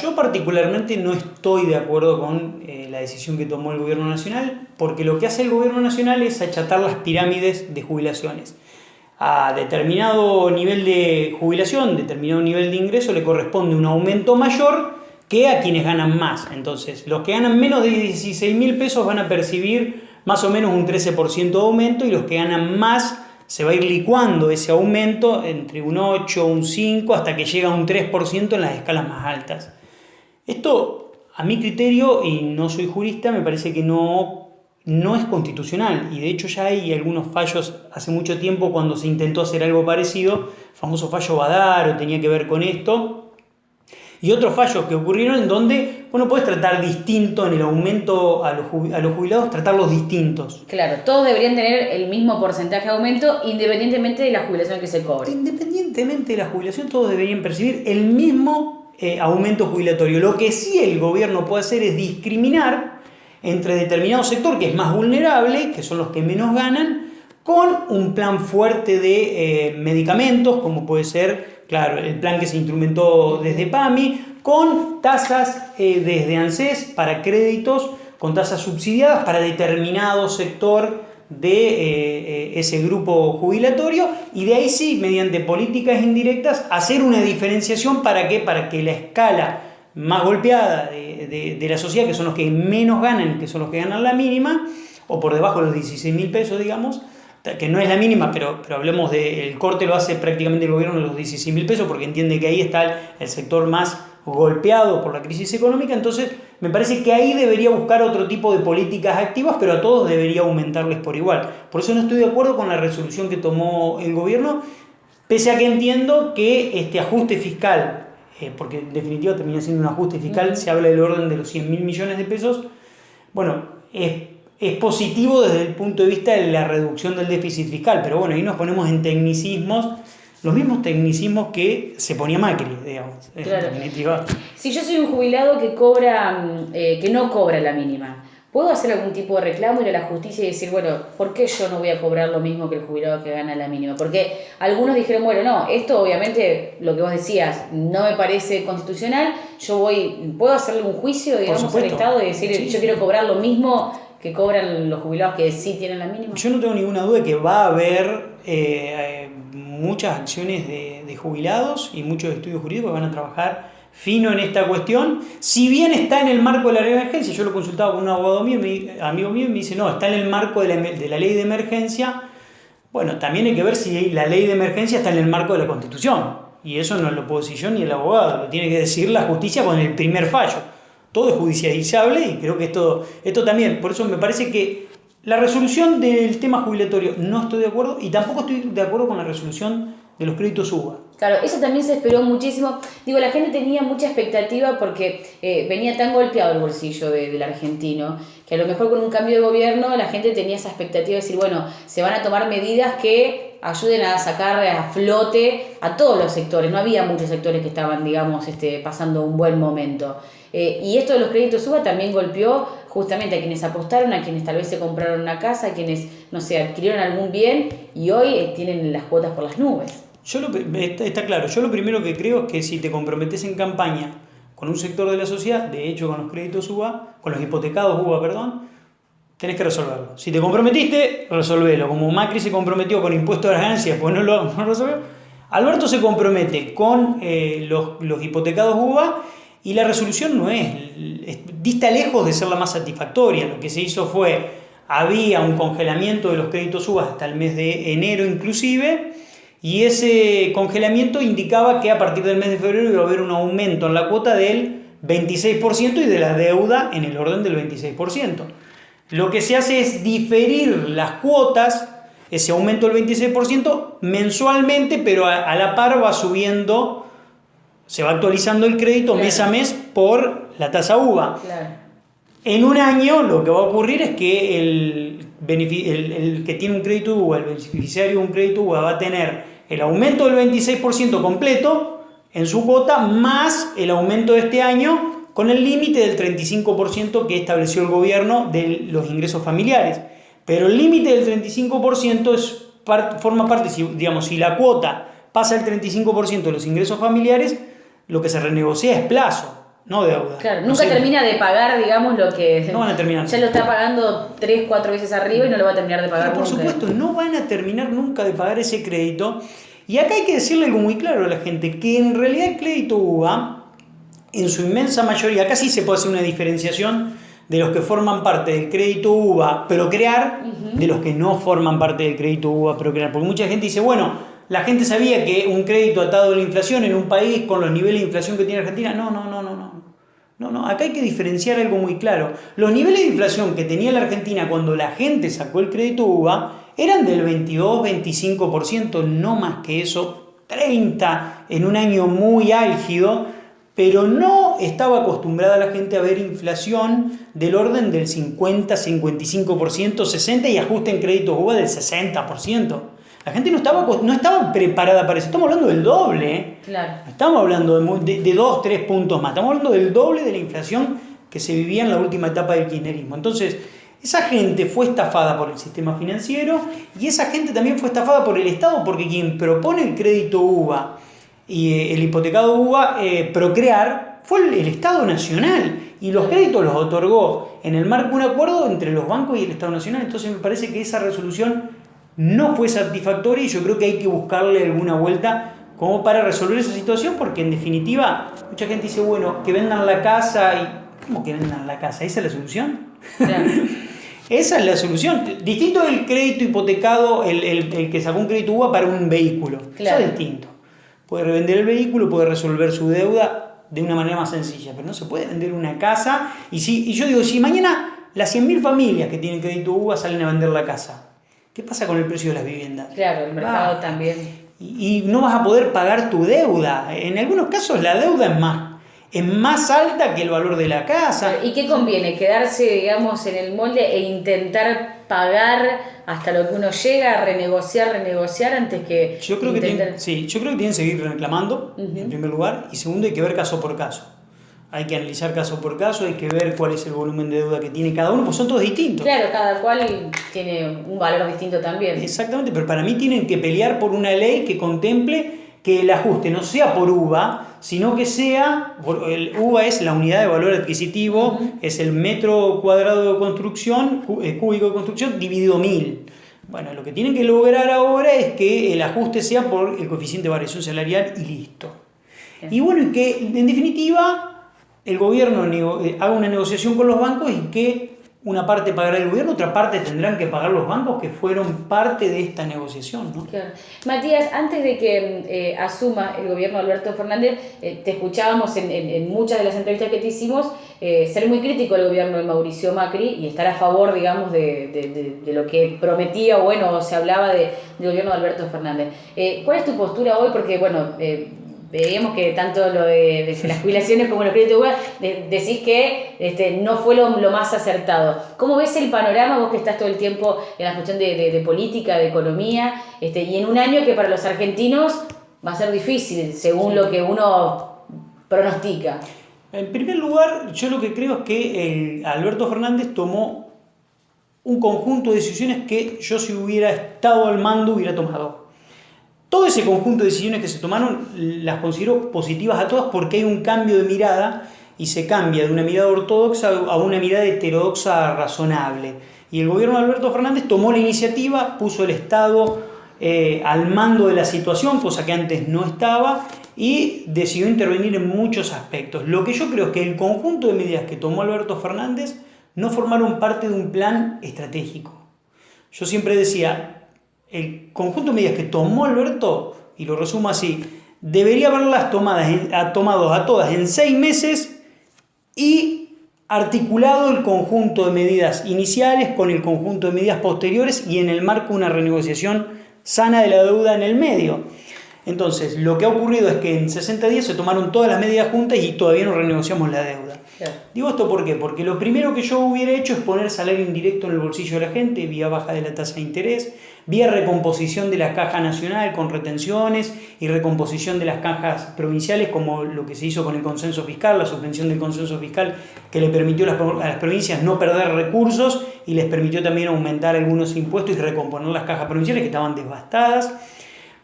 Yo particularmente no estoy de acuerdo con la decisión que tomó el gobierno nacional, porque lo que hace el gobierno nacional es achatar las pirámides de jubilaciones. A determinado nivel de jubilación, determinado nivel de ingreso, le corresponde un aumento mayor que a quienes ganan más. Entonces, los que ganan menos de 16.000 pesos van a percibir más o menos un 13% de aumento, y los que ganan más se va a ir licuando ese aumento entre un 8, un 5, hasta que llega a un 3% en las escalas más altas. Esto, a mi criterio, y no soy jurista, me parece que no es constitucional, y de hecho ya hay algunos fallos hace mucho tiempo cuando se intentó hacer algo parecido, el famoso fallo Badaro tenía que ver con esto, y otros fallos que ocurrieron en donde, bueno, puedes tratar distinto en el aumento a los jubilados, tratarlos distintos. Claro, todos deberían tener el mismo porcentaje de aumento independientemente de la jubilación que se cobre. Independientemente de la jubilación, todos deberían percibir el mismo aumento jubilatorio. Lo que sí el gobierno puede hacer es discriminar entre determinado sector que es más vulnerable, que son los que menos ganan, con un plan fuerte de medicamentos, como puede ser, claro, el plan que se instrumentó desde PAMI, con tasas desde ANSES para créditos, con tasas subsidiadas para determinado sector de ese grupo jubilatorio, y de ahí sí, mediante políticas indirectas, hacer una diferenciación. ¿Para qué? Para que la escala más golpeada de la sociedad, que son los que menos ganan, que son los que ganan la mínima, o por debajo de los 16.000 pesos, digamos, que no es la mínima, pero hablemos del corte, lo hace prácticamente el gobierno de los 16.000 pesos, porque entiende que ahí está el sector más golpeado por la crisis económica. Entonces me parece que ahí debería buscar otro tipo de políticas activas, pero a todos debería aumentarles por igual. Por eso no estoy de acuerdo con la resolución que tomó el gobierno, pese a que entiendo que este ajuste fiscal, porque en definitiva termina siendo un ajuste fiscal, se habla del orden de los 100.000 millones de pesos, bueno, es positivo desde el punto de vista de la reducción del déficit fiscal, pero bueno, ahí nos ponemos en tecnicismos, los mismos tecnicismos que se ponía Macri, digamos, claro. En definitiva. Si yo soy un jubilado que no cobra la mínima, ¿puedo hacer algún tipo de reclamo, ir a la justicia y decir, bueno, ¿por qué yo no voy a cobrar lo mismo que el jubilado que gana la mínima? Porque algunos dijeron, bueno, no, esto obviamente, lo que vos decías, no me parece constitucional, ¿puedo hacerle un juicio, digamos, al Estado y decir, sí, yo quiero cobrar lo mismo que cobran los jubilados que sí tienen la mínima? Yo no tengo ninguna duda de que va a haber muchas acciones de jubilados y muchos estudios jurídicos que van a trabajar fino en esta cuestión. Si bien está en el marco de la ley de emergencia, yo lo consultaba con un abogado mío, amigo mío, y me dice, no, está en el marco de la ley de emergencia. Bueno, también hay que ver si la ley de emergencia está en el marco de la Constitución, y eso no lo puedo decir yo ni el abogado, lo tiene que decir la justicia con el primer fallo. Todo es judicializable, y creo que esto también, por eso me parece que la resolución del tema jubilatorio no estoy de acuerdo, y tampoco estoy de acuerdo con la resolución de los créditos UBA. Claro, eso también se esperó muchísimo. Digo, la gente tenía mucha expectativa porque venía tan golpeado el bolsillo del argentino, que a lo mejor con un cambio de gobierno la gente tenía esa expectativa de decir, bueno, se van a tomar medidas que ayuden a sacar a flote a todos los sectores. No había muchos sectores que estaban, digamos, pasando un buen momento. Y esto de los créditos UBA también golpeó justamente a quienes apostaron, a quienes tal vez se compraron una casa, a quienes, no sé, adquirieron algún bien y hoy tienen las cuotas por las nubes. Está claro, yo lo primero que creo es que si te comprometes en campaña con un sector de la sociedad, de hecho con los créditos UBA, con los hipotecados UBA, perdón, tenés que resolverlo. Si te comprometiste, resolvelo. Como Macri se comprometió con impuestos de las ganancias, pues no resolvió. Alberto se compromete con los hipotecados UBA, y la resolución dista lejos de ser la más satisfactoria. Lo que se hizo había un congelamiento de los créditos UBA hasta el mes de enero inclusive, y ese congelamiento indicaba que a partir del mes de febrero iba a haber un aumento en la cuota del 26% y de la deuda en el orden del 26%. Lo que se hace es diferir las cuotas, ese aumento del 26% mensualmente, pero a la par va subiendo, se va actualizando el crédito mes a mes por la tasa UBA. Claro. En un año lo que va a ocurrir es que el que tiene un crédito UBA, el beneficiario de un crédito UBA, va a tener el aumento del 26% completo en su cuota, más el aumento de este año con el límite del 35% que estableció el gobierno de los ingresos familiares. Pero el límite del 35% forma parte, si la cuota pasa el 35% de los ingresos familiares, lo que se renegocia es plazo. no deuda. Claro, No nunca sé, termina de pagar, digamos, lo que no van a terminar. ya lo está pagando 3, 4 veces arriba y no lo va a terminar de pagar Pero por nunca. supuesto, no van a terminar nunca de pagar ese crédito. Y acá hay que decirle algo muy claro a la gente, que en realidad el crédito UVA, en su inmensa mayoría, acá sí se puede hacer una diferenciación de los que forman parte del crédito UVA Procrear, de los que no forman parte del crédito UVA Procrear. Porque mucha gente dice, bueno, la gente sabía que un crédito atado a la inflación en un país con los niveles de inflación que tiene Argentina, no, acá hay que diferenciar algo muy claro. Los niveles de inflación que tenía la Argentina cuando la gente sacó el crédito UVA eran del 22-25%, no más que eso, 30% en un año muy álgido, pero no estaba acostumbrada la gente a ver inflación del orden del 50-55%, 60% y ajuste en créditos UVA del 60%. La gente no estaba preparada para eso. Estamos hablando del doble, ¿eh? Claro. No estamos hablando de 2-3 puntos más. Estamos hablando del doble de la inflación que se vivía en la última etapa del kirchnerismo. Entonces, esa gente fue estafada por el sistema financiero y esa gente también fue estafada por el Estado, porque quien propone el crédito UVA y el hipotecado UVA Procrear fue el Estado Nacional, y los créditos los otorgó en el marco de un acuerdo entre los bancos y el Estado Nacional. Entonces me parece que esa resolución no fue satisfactoria y yo creo que hay que buscarle alguna vuelta como para resolver esa situación, porque en definitiva mucha gente dice, bueno, que vendan la casa. Y ¿cómo que vendan la casa? ¿Esa es la solución? Claro. Esa es la solución. Distinto del crédito hipotecado, el que sacó un crédito UVA para un vehículo. Claro. Eso es distinto. Puede revender el vehículo, puede resolver su deuda de una manera más sencilla, pero no se puede vender una casa. Y yo digo, si mañana las 100.000 familias que tienen crédito UVA salen a vender la casa, ¿qué pasa con el precio de las viviendas? Claro, el mercado también. Y no vas a poder pagar tu deuda. En algunos casos la deuda es más alta que el valor de la casa. ¿Y qué conviene? ¿Quedarse, digamos, en el molde e intentar pagar hasta lo que uno llega a renegociar antes que Yo creo intentar... yo creo que tienen que seguir reclamando, en primer lugar, y segundo, hay que ver caso por caso. Hay que analizar caso por caso, hay que ver cuál es el volumen de deuda que tiene cada uno, pues son todos distintos. Claro, cada cual tiene un valor distinto también. Exactamente, pero para mí tienen que pelear por una ley que contemple que el ajuste no sea por UVA, sino que sea, el UVA es la unidad de valor adquisitivo, es el metro cuadrado de construcción, cúbico de construcción, dividido 1000. Bueno, lo que tienen que lograr ahora es que el ajuste sea por el coeficiente de variación salarial y listo. Y bueno, y que en definitiva el gobierno haga una negociación con los bancos y que una parte pagará el gobierno, otra parte tendrán que pagar los bancos que fueron parte de esta negociación, ¿no? Claro. Matías, antes de que asuma el gobierno de Alberto Fernández, te escuchábamos en muchas de las entrevistas que te hicimos ser muy crítico del gobierno de Mauricio Macri y estar a favor, digamos, de lo que prometía o bueno, se hablaba del gobierno de Alberto Fernández. ¿Cuál es tu postura hoy? Porque, bueno, veíamos que tanto lo de las jubilaciones como los créditos UVA, decís que no fue lo más acertado. ¿Cómo ves el panorama, vos que estás todo el tiempo en la cuestión de política, de economía, y en un año que para los argentinos va a ser difícil, según lo que uno pronostica? En primer lugar, yo lo que creo es que Alberto Fernández tomó un conjunto de decisiones que yo, si hubiera estado al mando, hubiera tomado. Todo ese conjunto de decisiones que se tomaron las considero positivas a todas, porque hay un cambio de mirada y se cambia de una mirada ortodoxa a una mirada heterodoxa razonable. Y el gobierno de Alberto Fernández tomó la iniciativa, puso el Estado al mando de la situación, cosa que antes no estaba, y decidió intervenir en muchos aspectos. Lo que yo creo es que el conjunto de medidas que tomó Alberto Fernández no formaron parte de un plan estratégico. Yo siempre decía, el conjunto de medidas que tomó Alberto, y lo resumo así, debería haberlas tomado a todas en 6 meses y articulado el conjunto de medidas iniciales con el conjunto de medidas posteriores y en el marco de una renegociación sana de la deuda en el medio. Entonces, lo que ha ocurrido es que en 60 días se tomaron todas las medidas juntas y todavía no renegociamos la deuda. Claro. Digo esto ¿por qué? Porque lo primero que yo hubiera hecho es poner salario indirecto en el bolsillo de la gente, vía baja de la tasa de interés, vía recomposición de la caja nacional con retenciones y recomposición de las cajas provinciales, como lo que se hizo con el consenso fiscal, la suspensión del consenso fiscal que le permitió a las provincias no perder recursos y les permitió también aumentar algunos impuestos y recomponer las cajas provinciales que estaban devastadas.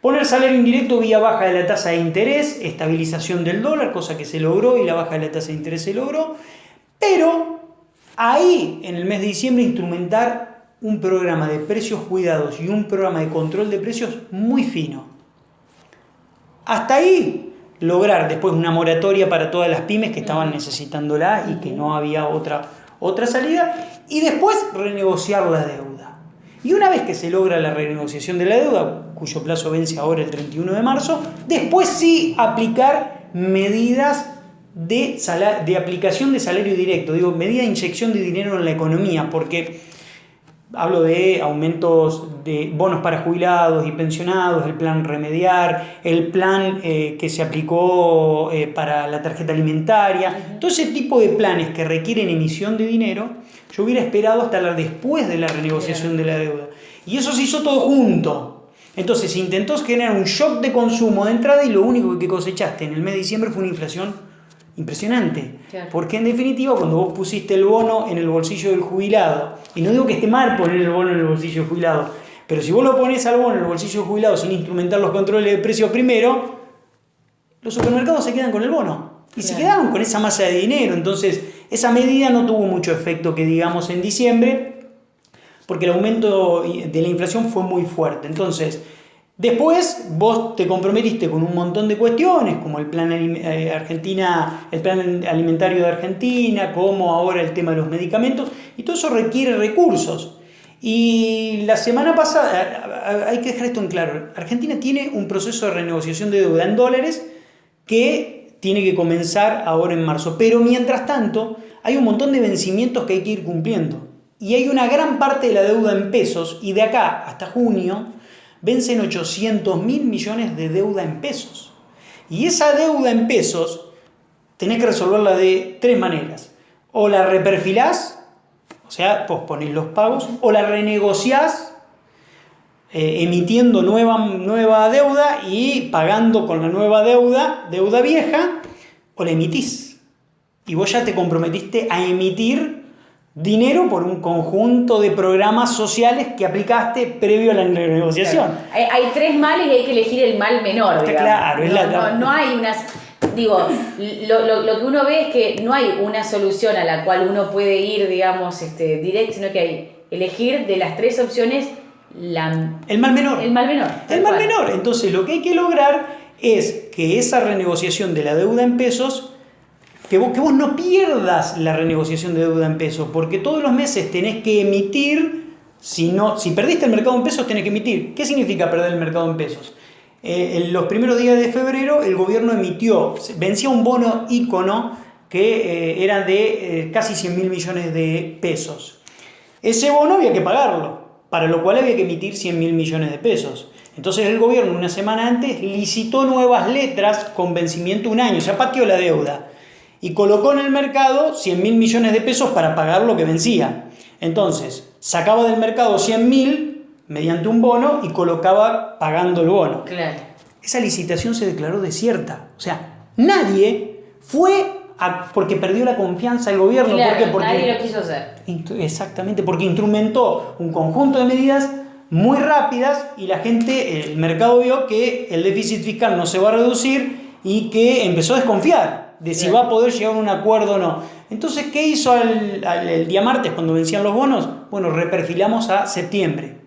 Poner salario indirecto vía baja de la tasa de interés, estabilización del dólar, cosa que se logró y la baja de la tasa de interés se logró. Pero ahí, en el mes de diciembre, instrumentar un programa de precios cuidados y un programa de control de precios muy fino. Hasta ahí lograr después una moratoria para todas las pymes que estaban necesitándola y que no había otra salida, y después renegociar la deuda. Y una vez que se logra la renegociación de la deuda, cuyo plazo vence ahora el 31 de marzo, después sí aplicar medidas de aplicación de salario directo, digo, medida de inyección de dinero en la economía, porque hablo de aumentos de bonos para jubilados y pensionados, el plan Remediar, el plan que se aplicó para la tarjeta alimentaria, todo ese tipo de planes que requieren emisión de dinero, yo hubiera esperado hasta después de la renegociación de la deuda. Y eso se hizo todo junto. Entonces se intentó generar un shock de consumo de entrada y lo único que cosechaste en el mes de diciembre fue una inflación impresionante, claro. Porque en definitiva cuando vos pusiste el bono en el bolsillo del jubilado, y no digo que esté mal poner el bono en el bolsillo del jubilado, pero si vos lo pones al bono en el bolsillo del jubilado sin instrumentar los controles de precios primero, los supermercados se quedan con el bono y claro. Se quedaron con esa masa de dinero. Entonces esa medida no tuvo mucho efecto que digamos en diciembre, porque el aumento de la inflación fue muy fuerte. Entonces después vos te comprometiste con un montón de cuestiones, como el plan el plan alimentario de Argentina, como ahora el tema de los medicamentos, y todo eso requiere recursos. Y la semana pasada, hay que dejar esto en claro, Argentina tiene un proceso de renegociación de deuda en dólares que tiene que comenzar ahora en marzo, pero mientras tanto hay un montón de vencimientos que hay que ir cumpliendo. Y hay una gran parte de la deuda en pesos, y de acá hasta junio vencen 800.000 millones de deuda en pesos. Y esa deuda en pesos tenés que resolverla de tres maneras. O la reperfilás, o sea, posponés los pagos, o la renegociás emitiendo nueva deuda y pagando con la nueva deuda vieja, o la emitís. Y vos ya te comprometiste a emitir dinero por un conjunto de programas sociales que aplicaste previo a la renegociación. Claro. Hay tres males y hay que elegir el mal menor. Claro, no hay unas... Digo, lo que uno ve es que no hay una solución a la cual uno puede ir, digamos, directo, sino que hay elegir de las tres opciones el mal menor. El mal menor. El mal menor. Entonces lo que hay que lograr es que esa renegociación de la deuda en pesos, que vos no pierdas la renegociación de deuda en pesos, porque todos los meses tenés que emitir, si perdiste el mercado en pesos tenés que emitir. ¿Qué significa perder el mercado en pesos? En los primeros días de febrero el gobierno vencía un bono ícono que era de casi 100.000 millones de pesos. Ese bono había que pagarlo, para lo cual había que emitir 100.000 millones de pesos. Entonces el gobierno una semana antes licitó nuevas letras con vencimiento un año, o sea, pateó la deuda. Y colocó en el mercado 100.000 millones de pesos para pagar lo que vencía. Entonces, sacaba del mercado 100.000 mediante un bono y colocaba pagando el bono. Claro. Esa licitación se declaró desierta. O sea, nadie fue porque perdió la confianza del gobierno. Claro, porque nadie lo quiso hacer. Exactamente, porque instrumentó un conjunto de medidas muy rápidas y la gente, el mercado vio que el déficit fiscal no se va a reducir y que empezó a desconfiar de si va a poder llegar a un acuerdo o no. Entonces, ¿qué hizo el día martes cuando vencían los bonos? Bueno, reperfilamos a septiembre.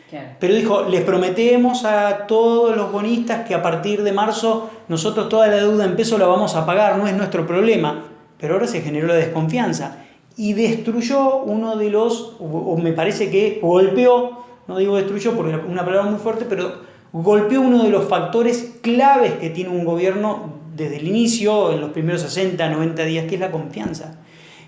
Claro. Pero dijo, les prometemos a todos los bonistas que a partir de marzo nosotros toda la deuda en pesos la vamos a pagar, no es nuestro problema. Pero ahora se generó la desconfianza y destruyó uno de los, o me parece que golpeó, no digo destruyó porque es una palabra muy fuerte, pero golpeó uno de los factores claves que tiene un gobierno desde el inicio, en los primeros 60, 90 días, que es la confianza.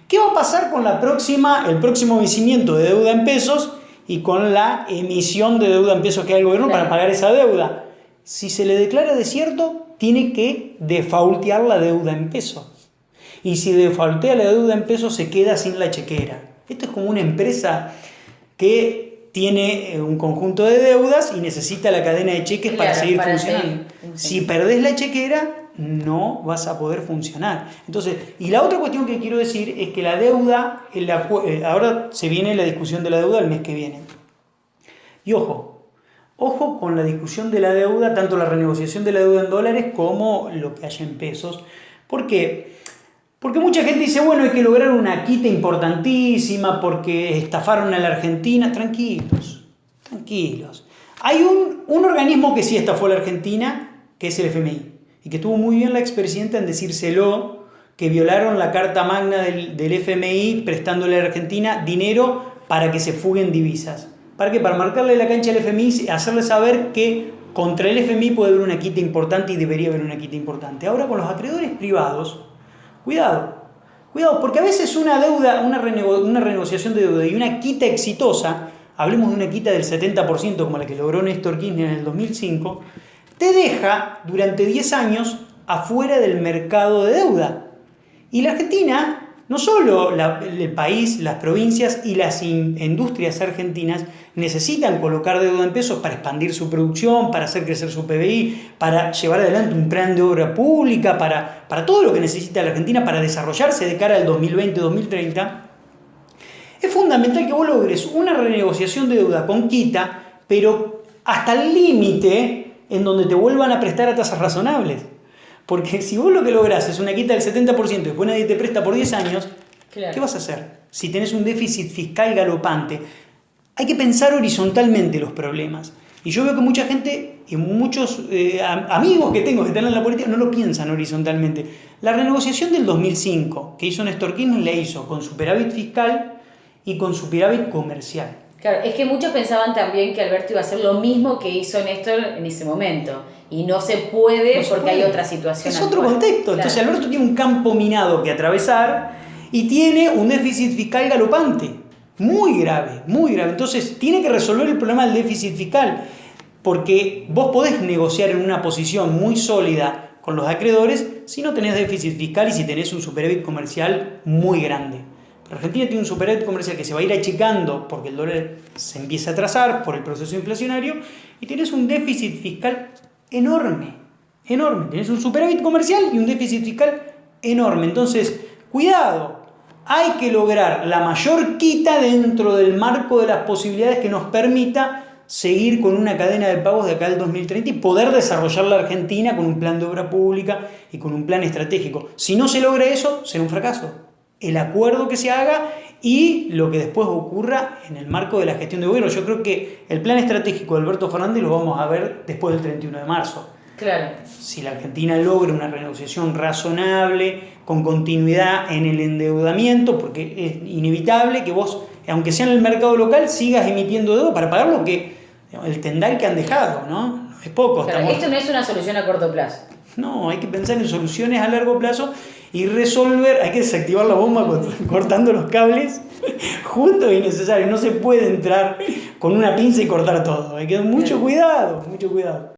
¿Qué va a pasar con el próximo vencimiento de deuda en pesos y con la emisión de deuda en pesos que hay al gobierno para pagar esa deuda? Si se le declara desierto, tiene que defaultear la deuda en pesos. Y si defaultea la deuda en pesos, se queda sin la chequera. Esto es como una empresa que tiene un conjunto de deudas y necesita la cadena de cheques para seguir funcionando. Si perdés la chequera, no vas a poder funcionar. Entonces, y la otra cuestión que quiero decir es que la deuda, ahora se viene la discusión de la deuda el mes que viene. Y ojo, Ojo con la discusión de la deuda, tanto la renegociación de la deuda en dólares como lo que haya en pesos. ¿Por qué? Porque mucha gente dice, bueno, hay que lograr una quita importantísima porque estafaron a la Argentina. Tranquilos, tranquilos. Hay un organismo que sí estafó a la Argentina, que es el FMI, y que estuvo muy bien la expresidenta en decírselo, que violaron la carta magna del FMI prestándole a la Argentina dinero para que se fuguen divisas. ¿Para qué? Para marcarle la cancha al FMI, hacerle saber que contra el FMI puede haber una quita importante y debería haber una quita importante. Ahora con los acreedores privados, cuidado, porque a veces una deuda, una renegociación de deuda y una quita exitosa, hablemos de una quita del 70% como la que logró Néstor Kirchner en el 2005, te deja durante 10 años afuera del mercado de deuda. Y la Argentina, no solo el país, las provincias y las industrias argentinas necesitan colocar deuda en pesos para expandir su producción, para hacer crecer su PBI, para llevar adelante un plan de obra pública, para todo lo que necesita la Argentina para desarrollarse de cara al 2020-2030. Es fundamental que vos logres una renegociación de deuda con quita, pero hasta el límite en donde te vuelvan a prestar a tasas razonables. Porque si vos lo que lográs es una quita del 70% y después nadie te presta por 10 años, claro, ¿qué vas a hacer? Si tenés un déficit fiscal galopante. Hay que pensar horizontalmente los problemas. Y yo veo que mucha gente y muchos amigos que tengo que están en la política no lo piensan horizontalmente. La renegociación del 2005 que hizo Néstor Kirchner la hizo con superávit fiscal y con superávit comercial. Claro, es que muchos pensaban también que Alberto iba a hacer lo mismo que hizo Néstor en ese momento. Y no se puede porque hay otra situación. Es otro contexto. Claro. Entonces Alberto tiene un campo minado que atravesar y tiene un déficit fiscal galopante. Muy grave, muy grave. Entonces tiene que resolver el problema del déficit fiscal. Porque vos podés negociar en una posición muy sólida con los acreedores si no tenés déficit fiscal y si tenés un superávit comercial muy grande. Argentina tiene un superávit comercial que se va a ir achicando porque el dólar se empieza a atrasar por el proceso inflacionario y tienes un déficit fiscal enorme, enorme. Tienes un superávit comercial y un déficit fiscal enorme. Entonces, cuidado, hay que lograr la mayor quita dentro del marco de las posibilidades que nos permita seguir con una cadena de pagos de acá al 2030 y poder desarrollar la Argentina con un plan de obra pública y con un plan estratégico. Si no se logra eso, será un fracaso. El acuerdo que se haga y lo que después ocurra en el marco de la gestión de gobierno. Yo creo que el plan estratégico de Alberto Fernández lo vamos a ver después del 31 de marzo. Claro. Si la Argentina logra una renegociación razonable, con continuidad en el endeudamiento, porque es inevitable que vos, aunque sea en el mercado local, sigas emitiendo deuda para pagar lo que el tendal que han dejado, ¿no? Es poco. Claro, esto no es una solución a corto plazo. No, hay que pensar en soluciones a largo plazo y resolver, hay que desactivar la bomba cortando los cables justo y necesario. No se puede entrar con una pinza y cortar todo. Hay que tener mucho cuidado, mucho cuidado.